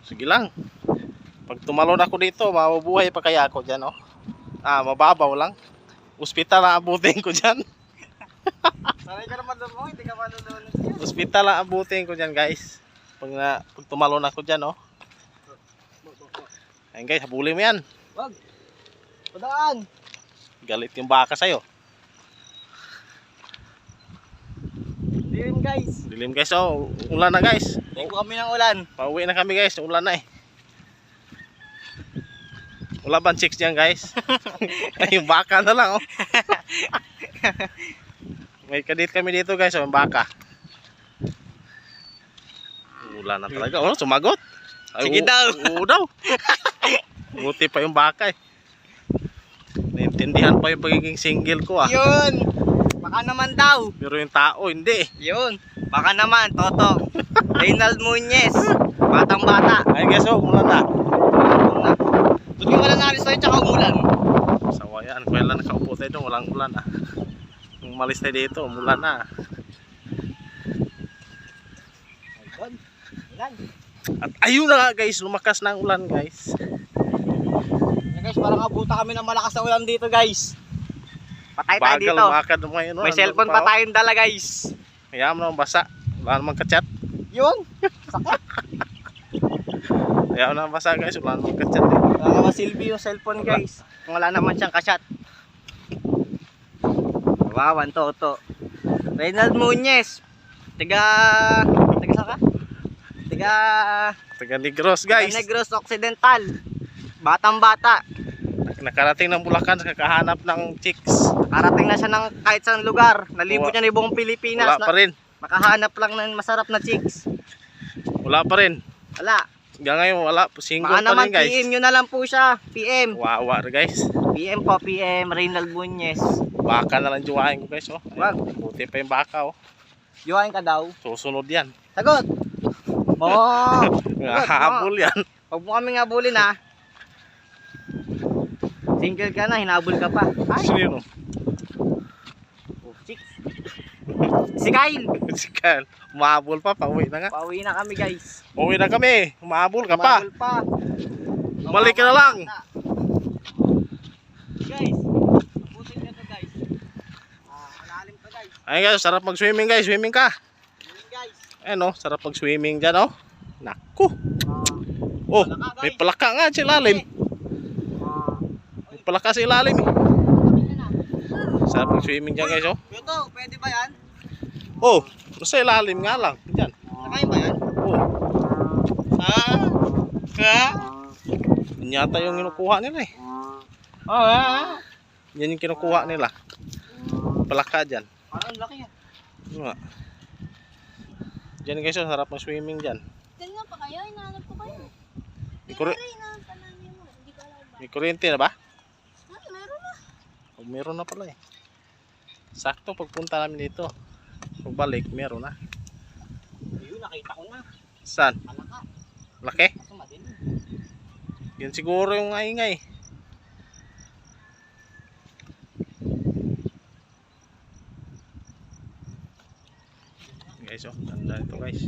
Sige lang. Pag tumalon ako dito, mabubuhay pa kaya ako dyan, oh. Mababaw lang. Ospital ang abutin ko dyan. Sanay ka naman doon mo, hindi ka malulunod. Ospital ang abutin ko dyan, guys. Pag tumalon ako dyan, oh. Ayun, guys, habulin mo yan. Wag. Padaan. Galit yung baka sa'yo. Dilim guys. Dilim, guys, oh. Ulan na, guys. Ligo kami ng ulan. Pauwi na kami, guys. Ulan na, eh. Wala bang chicks dyan, guys? Ay, yung baka na lang, oh. May kadit kami dito, guys, oh. Yung baka. Ulan na talaga. Oh, sumagot. Ay, Sige daw. Oo daw. Buti pa yung baka, eh. Naintindihan pa yung pagiging single ko, ah. Yun. Baka naman daw. Pero yung tao, hindi, eh. Yun. Baka naman, Toto. Reynald Muñez. Batang bata. Ay, guys, oh. Ulan na. Doon yung wala naris tayo tsaka umulan. Sawa yan. Kaya lang nakaupo tayo doon. Walang ulan, ah. Nung umalis tayo dito, umulan na. Ulan. At ayun na nga, guys. Lumakas na ang ulan, guys. Yeah, guys, parang abuta kami ng malakas na ulan dito guys. Patay tayo Bagal dito. lumakad mo ngayon. May cellphone pa tayong dala guys. Kaya mo naman basa. Wala namang kachat. Yun. Sakit. Kaya mo naman basa, guys. Wala namang kachat, eh. Masilbi yung cellphone guys. Kung wala naman siyang kasyat. Wawan Toto. Reynald Muñez. Tiga saan ka? Taga Negros, guys. Negros Occidental. Batang bata. Nakarating ng Bulacan, kakahanap ng chicks. Karating na siya ng kahit saan lugar. Nalibot niya na yung buong Pilipinas. Wala pa rin. Makahanap lang ng masarap na chicks. Wala pa rin. Wala. Hanggang ngayon, wala. Single Baka pa naman rin, guys. PM nyo na lang po siya. PM. Wawa, guys. PM po, PM Reynald Muñez. Baka na lang juwain ko, guys, oh. Wag. Buti pa yung baka, oh. Yuhain ka daw. Susunod yan. Sagot. Oo. Habol yan. Huwag mo kami ngabulin ha. Single ka na, hinabol ka pa. Ay, Sino? chicks. Si Kyle. Si Kyle. Umahabol pa. Pauwi na nga. Pauwi na kami guys. Pauwi na kami. Umahabol ka pa. Humabol pa. Bumalik ka na lang. Guys, abutin ka to guys. Malalim to guys. Ayun, guys. Sarap mag-swimming, guys. Swimming ka. Yun guys. Ayun, oh. Sarap mag-swimming dyan, oh. Naku. Oh, may palaka nga sa ilalim. May palaka sa ilalim, eh. Sarap mag-swimming dyan, guys, oh. Yoto, pwede ba yan? Oh, sa ilalim nga lang. Dyan. Nakain ba yan? Oh. Yan yata yung kinukuha nila, eh. Yan yung kinukuha nila. Palaka dyan. Parang laki yan. Ano nga. Dyan, guys, oh. Sarap mag-swimming dyan. Diyan nga pa kayo, hinahanap ko kayo. May, kuri Hinahanap pa namin mo, hindi ko alam ba? may kuryente na ba? Meron na. Oh, meron na pala, eh. Sakto pagpunta namin dito. Pagbalik, meron na. Ayun, nakita ko na. Saan? Malaka. Laki? Kaso madilim. Yan siguro yung ingay. Guys, oh. Ganda ito, guys.